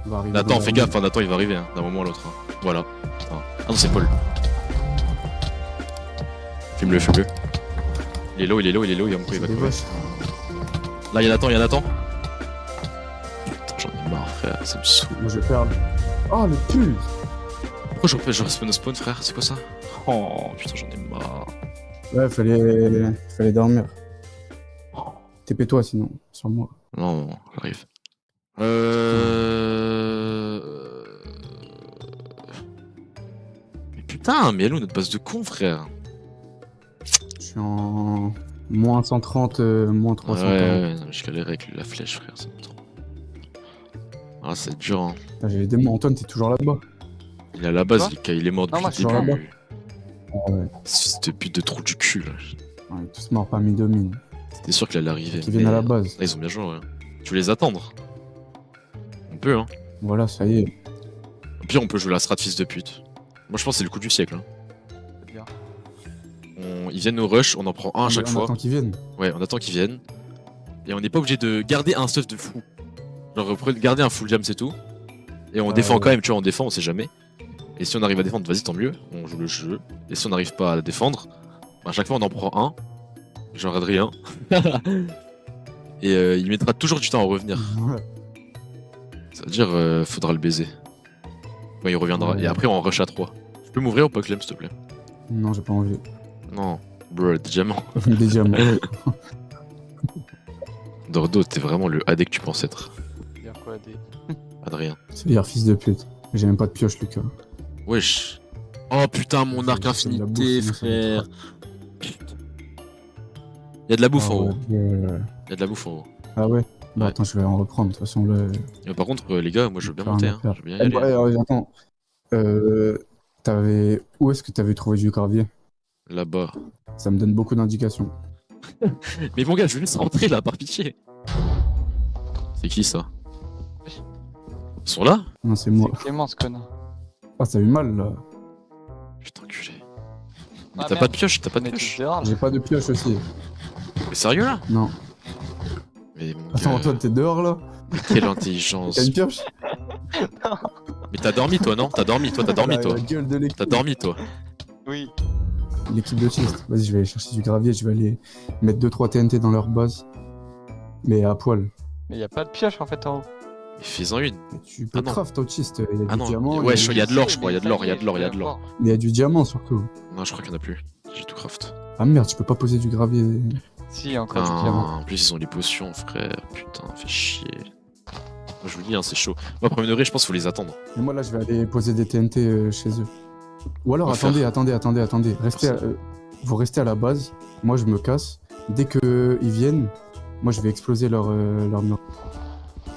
Il va arriver Nathan, dans fais la gaffe, hein, Nathan il va arriver hein, d'un moment à l'autre. Hein. Voilà. Ah non, c'est Paul. Filme-le, filme-le. Il est low, il est low, il est low, il va me couper, il va des couper. vaches. Là, il y a Nathan, il y a Nathan. Putain, j'en ai marre, frère, ça me saoule. Moi je perds. Oh le pull. Pourquoi je respawn au spawn, frère? C'est quoi ça? Oh putain, j'en ai marre. Ouais, fallait dormir. TP-toi sinon, sur moi. Non, non, j'arrive. Mais putain, mais allô, notre base de con, frère. Je suis en moins 130, moins 300. Ouais, non, je galère avec la flèche, frère, c'est trop. Ah, c'est dur, hein. J'ai les démons. Antoine, t'es toujours là-bas. Il est à la base, Quoi il est mort Non, moi, depuis je le suis début. Ouais. Fils de pute de trou du cul, là. On est tous morts parmi deux mines. T'es sûr qu'il allait arriver. Qui viennent à la base. Ah, ils ont bien joué, ouais. Tu veux les attendre? On peut, hein. Voilà, ça y est. Au pire, on peut jouer la strat fils de pute. Moi, je pense que c'est le coup du siècle, hein. C'est bien. Ils viennent au rush, on en prend un à chaque On fois. attend qu'ils viennent. Ouais, on attend qu'ils viennent. Et on n'est pas obligé de garder un stuff de fou. Genre, garder un full jam, c'est tout. Et on défend quand même, tu vois, on défend, on sait jamais. Et si on arrive à défendre, vas-y, tant mieux, on joue le jeu. Et si on n'arrive pas à défendre, à chaque fois on en prend un. Genre Adrien. Et il mettra toujours du temps à revenir. Ouais. Ça veut dire, faudra le baiser. Quand il reviendra. Ouais. Et après, on rush à 3. Tu peux m'ouvrir ou pas, Clem, s'il te plaît? Non, j'ai pas envie. Non. Bro, des diamants. Des diamants. Dordo, t'es vraiment le AD que tu penses être. Dire quoi, des. Adrien. C'est dire fils de pute. J'ai même pas de pioche, Lucas. Wesh. Oh putain, mon arc C'est de la infinité, bouffe, sinon, ça va frère. Y'a de la bouffe Ah en haut. ouais. Y'a de la bouffe en haut. Ah ouais. Bah Ouais. attends, je vais en reprendre. De toute façon, là. Par contre, les gars, moi je veux bien Faire monter. un Hein. affaire. Je veux bien y aller. Ouais, attends. Où est-ce que t'avais trouvé du gravier? Là-bas. Ça me donne beaucoup d'indications. Mais mon gars, je veux juste rentrer là, par pitié. C'est qui ça? Ils sont là? Non, c'est moi. C'est Clément, ce connard. Ah, ça a eu mal là. Putain, enculé. Mais Ah, t'as merde. pas de pioche, t'as pas On de est tous pioche. dehors, là. J'ai pas de pioche aussi. Mais sérieux là? Non. Mais mon Attends, gars, Antoine, t'es dehors là? quelle intelligence. T'as une pioche? Mais t'as dormi toi, non? T'as dormi toi, t'as dormi La- toi. La gueule de l'équipe. T'as dormi toi. Oui. L'équipe de Chist. Vas-y, je vais aller chercher du gravier. Je vais aller mettre 2-3 TNT dans leur base. Mais à poil. Mais y a pas de pioche en fait en haut. Mais fais-en une. Mais tu peux Ah non. craft au Chist. Il y a Ah du non. diamant. Ouais, il il y a de l'or, je crois. Il y a de l'or, il y a de l'or, il y a de l'or. il y a du diamant surtout. Non, je crois qu'il y en a plus. J'ai tout craft. Ah merde, tu peux pas poser du gravier. Si, encore du diamant. Putain, en plus ils ont les potions, frère. Putain, fait chier. Moi, je vous dis, hein, c'est chaud. Moi, premier degré, je pense qu'il faut les attendre. Et moi là, je vais aller poser des TNT chez eux. Ou alors, On va attendez. Vous restez à la base. Moi, je me casse. Dès que ils viennent, moi, je vais exploser leur mur.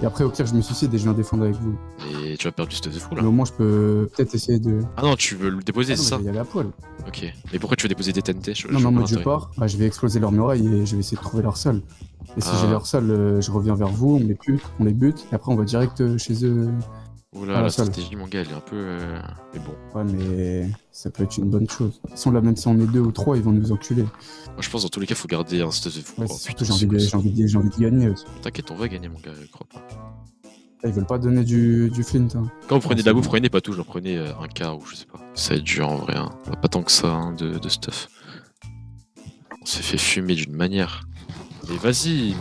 Et après, au pire, je me suicide et je viens défendre avec vous. Et tu vas perdre du stuff de fou là. Mais au moins, je peux peut-être essayer de. Ah non, tu veux le déposer, Ah non, c'est mais ça? je vais y aller à poil. Ok. Mais pourquoi tu veux déposer des TNT? Non, vois moi, pas je l'intérêt. pars. Bah, je vais exploser leur muraille et je vais essayer de trouver leur salle. Et si Ah. j'ai leur salle, je reviens vers vous, on les bute. Et après, on va direct chez eux. Oula, à la la salle. stratégie, mon gars, elle est un peu. Mais bon. Ouais, mais ça peut être une bonne chose. De toute façon, là, même si on est 2 ou 3, ils vont nous enculer. Moi, je pense dans tous les cas, faut garder un stuff de fou. Ouais, Oh, c'est surtout, putain, j'ai envie, c'est quoi j'ai envie de gagner aussi. ça T'inquiète, on va gagner, mon gars, je crois pas. Ah, ils veulent pas donner du flint. Hein. Quand vous prenez de c'est la bouffe, bon. prenez pas tout, genre prenez un quart ou je sais pas. Ça va être dur en vrai, hein. On a pas tant que ça hein, de stuff. On s'est fait fumer d'une manière. Mais vas-y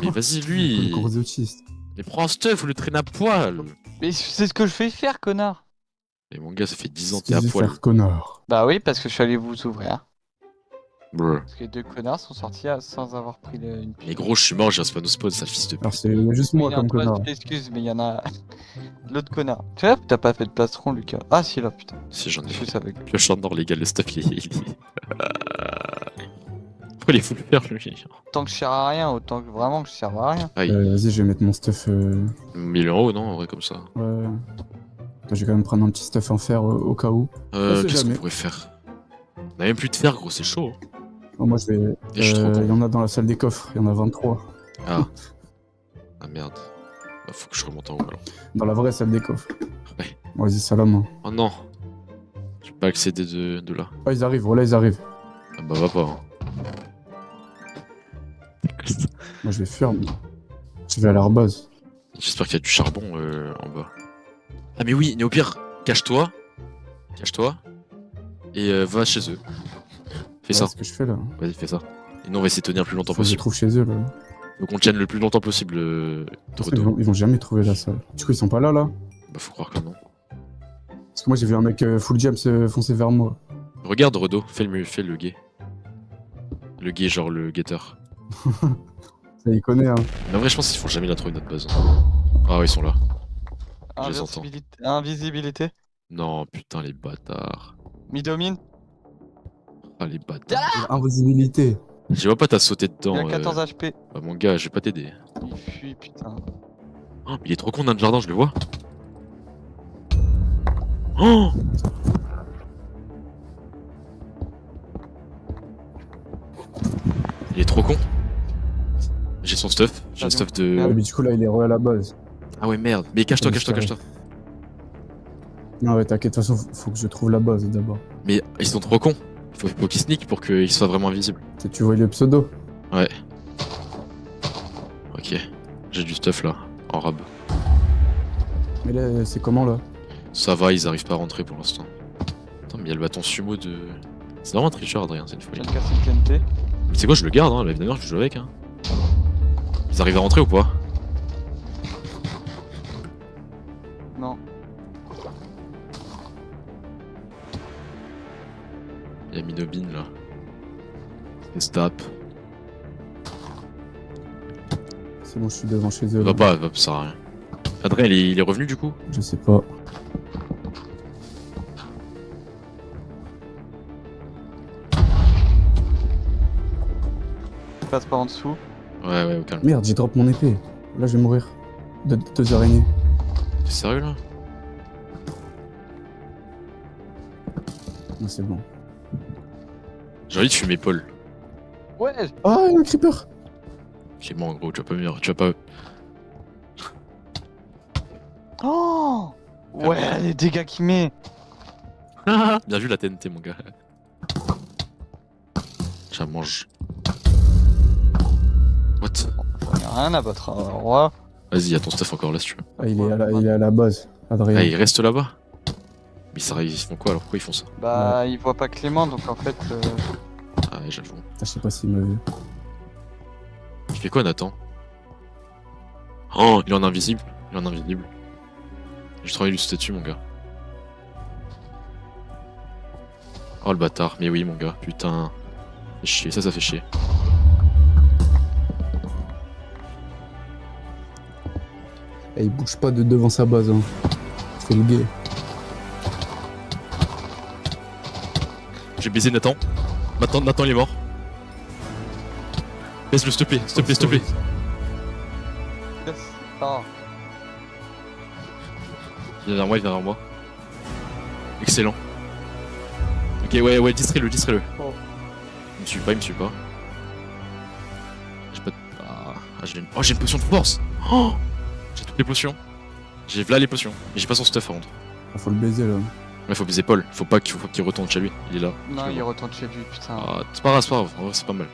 lui. Le cours autiste. Mais prends un stuff ou le traîne à poil. Mais c'est ce que je fais faire, connard. Et mon gars, ça fait 10 ans que Qu'est-ce t'es à qu'ils poil. faire, connard. Bah oui, parce que je suis allé vous ouvrir. Brr. Parce que les deux connards sont sortis sans avoir pris une Mais gros, je suis mort, j'ai un spawn au spawn, sale fils de pute. Alors, c'est juste moi comme connard. Excuse, mais il y en a l'autre connard. Tu vois, t'as pas fait de plastron, Lucas. Ah si, là, putain. Si j'en ai Je fait. suis avec. Pioche en or, les gars, le stuff il est. Faut les foutre faire, lui. Tant que je sers à rien, autant que vraiment que je sers à rien. Aïe. Vas-y, je vais mettre mon stuff. Mais il est en haut, non, en vrai, comme ça. Ouais. Je vais quand même prendre un petit stuff en fer au cas où. sait Qu'est-ce qu'on jamais. pourrait faire? On a même plus de fer, gros, c'est chaud. Oh, moi, je vais. Et je suis trop con. Il y en a dans la salle des coffres. Il y en a 23. Ah. Ah merde. Bah, faut que je remonte en haut alors. Dans la vraie salle des coffres. Ouais. Bon, vas-y, ça la main. Oh non. Je peux pas accéder de là. Ah, ils arrivent. Voilà, ils arrivent. Ah bah va pas. Hein. Moi, je vais fuir. Je vais à leur base. J'espère qu'il y a du charbon en bas. Ah mais oui, mais au pire, cache-toi. Cache-toi. Et va chez eux. Fais ça. C'est ce que je fais là. Vas-y, fais ça. Et nous, on va essayer de tenir le plus longtemps Faut que je les possible. trouve chez eux là. Donc on tienne le plus longtemps possible, Rodo. Ils vont jamais trouver la salle. Du coup, ils sont pas là là. Bah faut croire que non. Parce que moi j'ai vu un mec full jam se foncer vers moi. Regarde Rodo, fais le gay. Le gay, genre le guetteur. Ça y connaît hein. Mais en vrai, je pense qu'ils font jamais la trouver notre buzz. Ah ouais, ils sont là. Je les entends. Invisibilité. Non, putain, les bâtards. Mi-domine. Ah, les bâtards. Invisibilité. Je vois pas, t'as sauté Il dedans. a 14 HP. Bah, mon gars, je vais pas t'aider. Il fuit, putain. Oh, mais il est trop con dans le jardin, je le vois. Oh, il est trop con. J'ai son stuff. J'ai un stuff de. Ouais, mais du coup là il est re à la base. Ah ouais, merde. Mais cache-toi, cache-toi, cache-toi. Non ouais t'inquiète, de toute façon faut que je trouve la base d'abord. Mais ils sont trop cons. Faut qu'ils sneak pour qu'ils soient vraiment invisibles. Tu vois le pseudo. Ouais. Ok. J'ai du stuff là, en rab. Mais là c'est comment là? Ça va, ils arrivent pas à rentrer pour l'instant. Attends, mais il y a le bâton sumo de. C'est vraiment un tricheur, Adrien, c'est une Je folie. viens de casser une TNT. Mais c'est quoi, je le garde, hein, la vie de je joue avec. Hein. Ils arrivent à rentrer ou pas? Non. Il y a Minobin là. Et Stap. C'est bon je suis devant chez eux. Va là. pas, ça sert à rien. Adrien, il est revenu du coup? Je sais pas. Il passe par en dessous. Ouais, au calme. Merde j'ai drop mon épée. Là je vais mourir. Deux araignées. T'es sérieux là? Non c'est bon. J'ai envie de fumer Paul. Ouais. Ah il y a un creeper. J'ai moi en gros, tu vas pas mourir, tu vas pas. Oh. Ouais, les dégâts qu'il met. Bien vu la TNT, mon gars. Tiens, mange. What? J'en ai rien à battre, roi. Vas-y, y'a ton stuff encore là si tu veux. Ah il est à la base. Adrien. Ah, il reste là-bas? Mais ça, ils font quoi alors? Pourquoi ils font ça? Bah, il voit pas Clément, donc en fait. Ah, ouais, j'avoue. Je sais pas s'il m'a vu. Il fait quoi, Nathan? Oh, il est en invisible. Il est en invisible. J'ai trop envie de lui sauter dessus, mon gars. Oh, le bâtard. Mais oui, mon gars. Putain. Fait chier. Ça fait chier. Et il bouge pas de devant sa base hein. C'est le gay. J'ai baisé Nathan. Nathan, il est mort. Laisse-le, s'il te plaît. S'il te plaît, s'il te plaît. Yes. Ah. Il vient vers moi, il vient vers moi. Excellent. Ok, ouais, distrais-le. Oh. Il me suit pas, J'ai pas de... j'ai une potion de force. Oh, j'ai toutes les potions. J'ai là les potions. Mais j'ai pas son stuff à rendre. Ah, faut le baiser là. Ouais, faut baiser Paul. Faut qu'il retourne chez lui. Il est là. Non, Je le il vois. retourne chez lui, putain. Ah, c'est pas grave. En vrai, c'est pas mal.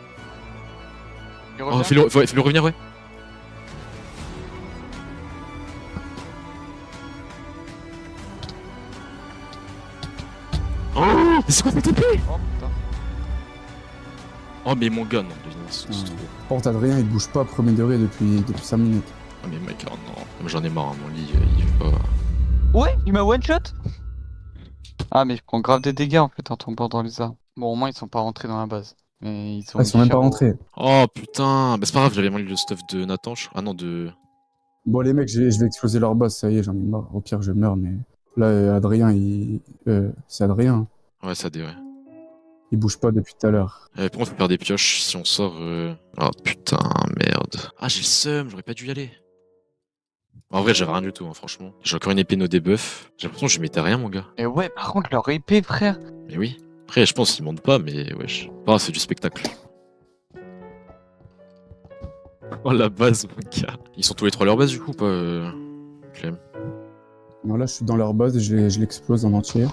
Il Oh, revient. fais-le revenir, ouais. Oh, mais c'est quoi cette épée? Oh putain. Oh, mais mon gars, non, c'est Ouais. trop. Porte Adrien il bouge pas premier degré depuis 5 minutes. Oh, mais mec, oh non. J'en ai marre, hein, mon lit, il veut pas. Ouais, il m'a one shot. Ah, mais je prends grave des dégâts en fait en tombant dans les arbres. Bon, au moins ils sont pas rentrés dans la base. Mais ils sont. Ah, ils sont même pas rentrés. Oh putain, bah c'est pas grave, j'avais moins lu le stuff de Nathan. Ah non, de. Bon les mecs, je vais exploser leur base, ça y est, j'en ai marre. Au pire je meurs mais... Là Adrien c'est Adrien. Ouais, ça dé, ouais. Il bouge pas depuis tout à l'heure. Pourquoi on peut faire des pioches si on sort. Oh putain, merde. Ah, j'ai le seum, j'aurais pas dû y aller. En vrai, j'avais rien du tout, hein, franchement. J'ai encore une épée no debuff. J'ai l'impression que je mettais rien, mon gars. Et ouais, par contre, leur épée, frère. Mais oui. Après, je pense qu'ils montent pas, mais wesh. Ah, c'est du spectacle. Oh, la base, mon gars. Ils sont tous les trois à leur base, du coup, pas. Clem. Non là je suis dans leur base et je l'explose en entier.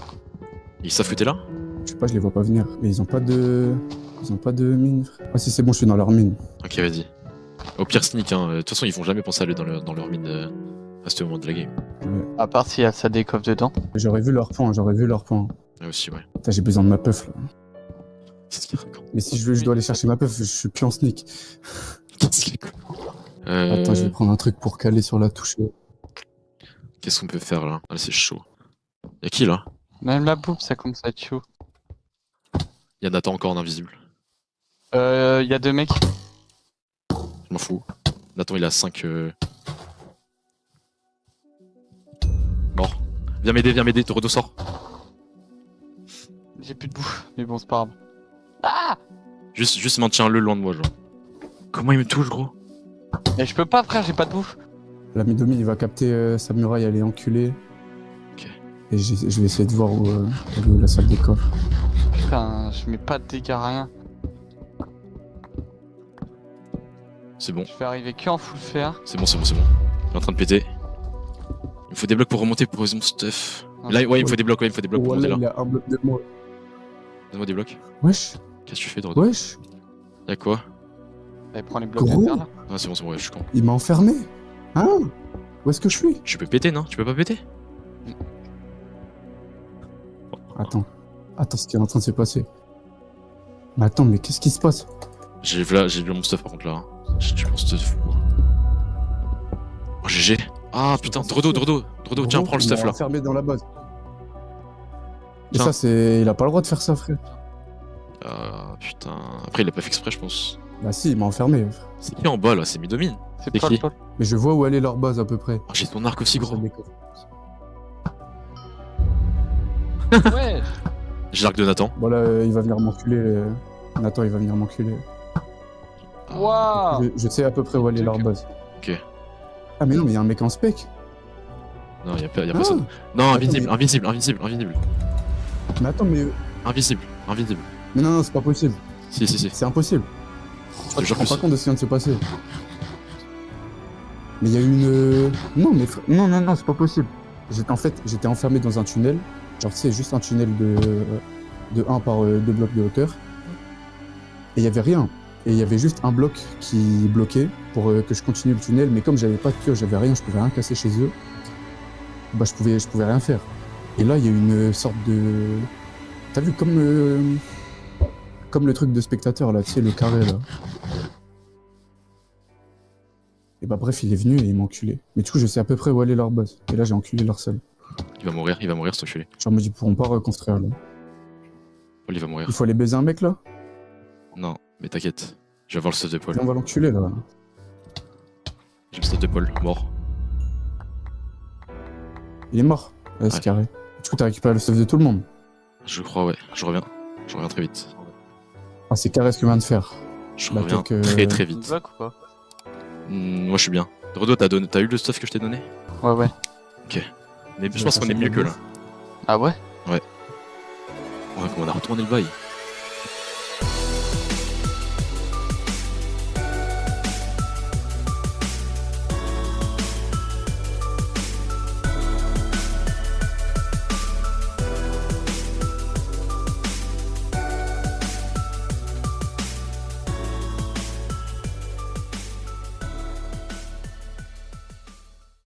Ils savent que t'es là? Je sais pas, je les vois pas venir. Mais ils ont pas de... Ils ont pas de mine, frère. Ah si c'est bon, je suis dans leur mine. Ok, vas-y. Au pire, sneak, hein. De toute façon, ils vont jamais penser à aller dans leur mine. Ah, c'était au moment de la game. À part s'il y a sa décoffre dedans. J'aurais vu leur point, j'aurais vu leur point. Ouais, aussi, ouais. Putain, j'ai besoin de ma puff là. Qu'est-ce qu'il raconte? Mais si je dois aller chercher ma puff, je suis plus en sneak. Qu'est-ce qu'il raconte? Attends, je vais prendre un truc pour caler sur la touche. Qu'est-ce qu'on peut faire là? Ah, là, c'est chaud. Y'a qui là? Même la bouffe, ça commence à être chaud. Y'a Nathan encore en invisible. Il y a 2 mecs. Je m'en fous. Nathan, il a 5. Mort. Viens m'aider, Torodo sort. J'ai plus de bouffe, mais bon, c'est pas grave. Ah! Juste maintiens-le loin de moi, genre. Comment il me touche, gros? Mais je peux pas, frère, j'ai pas de bouffe. La Midomi, il va capter Samurai, elle est enculée. Ok. Et je vais essayer de voir où elle est où la salle des coffres. Putain, je mets pas de dégâts, rien. C'est bon, Je vais arriver que en full fer. c'est bon. Il est en train de péter. Il me faut des blocs pour remonter pour poser mon stuff. Là, ouais, il me faut des blocs, pour Oh monter là, là. il a un bloc de moi. Donne-moi des blocs. Wesh, Qu'est-ce que tu fais, Torodo? wesh, Y'a quoi? Allez, prends les blocs Gros. de terre là. Ah, c'est bon, ouais, je suis con. il m'a enfermé. Hein? Où est-ce que je suis? Tu peux péter, non? Tu peux pas péter? Attends, ce qui est en train de se passer. Mais attends, mais qu'est-ce qui se passe? J'ai vu mon stuff par contre là. J'ai mon stuff. Oh, GG. Ah putain, Drodo, tiens, prends le Il stuff m'a là. enfermé dans la base. Et Tiens. ça, c'est. Il a pas le droit de faire ça, frère. Ah putain. Après, il a pas fait exprès, je pense. Bah si, il m'a enfermé. C'est qui en bas là? C'est Midomine. C'est C'est pas qui? le Paul. Mais je vois où elle est leur base à peu près. Oh, j'ai ton arc aussi, gros. Ouais. J'ai l'arc de Nathan. Bon là, il va venir m'enculer. Nathan, il va venir m'enculer. Waouh. Je sais à peu près où elle est leur base. Ok. Ah mais non, mais il y a un mec en spec. Non, y'a Ah. personne. Non, invisible. Mais attends, mais. Invisible. Mais non, c'est pas possible. Si. C'est impossible. Je te Tu jure te rends que pas si. compte de ce qui vient de se passer. Mais il y a eu une. Non, mais non, c'est pas possible. J'étais enfermé dans un tunnel. Genre, tu sais, juste un tunnel de 1 par 2 blocs de hauteur. Et il y avait rien. Et il y avait juste un bloc qui bloquait pour que je continue le tunnel. Mais comme j'avais pas de cure, j'avais rien, je pouvais rien casser chez eux. Bah, je pouvais rien faire. Et là, il y a une sorte de. T'as vu comme le truc de spectateur là, tu sais, le carré là. Et bah bref, il est venu et il m'a enculé. Mais du coup, je sais à peu près où aller leur base. Et là, j'ai enculé leur salle. Il va mourir, cet enculé. Genre, ils pourront pas reconstruire là. Paul, il va mourir. Il faut aller baiser un mec là. Non, mais t'inquiète. Je vais avoir le stuff de Paul. On va l'enculer là. J'ai le stuff de Paul, mort. Il est mort. Ouais, c'est Ouais. carré. Du coup, t'as récupéré le stuff de tout le monde. Je crois, ouais. Je reviens très vite. Ah, c'est carré ce que vient de faire. Je Bah, reviens peut-être que- très Une vite. bloc ou pas? Moi, je suis bien. Drodo, t'as eu le stuff que je t'ai donné? Ouais. Mais je vais pense qu'on est chercher mieux de que la là. Ah ouais? Ouais, on a retourné le bail.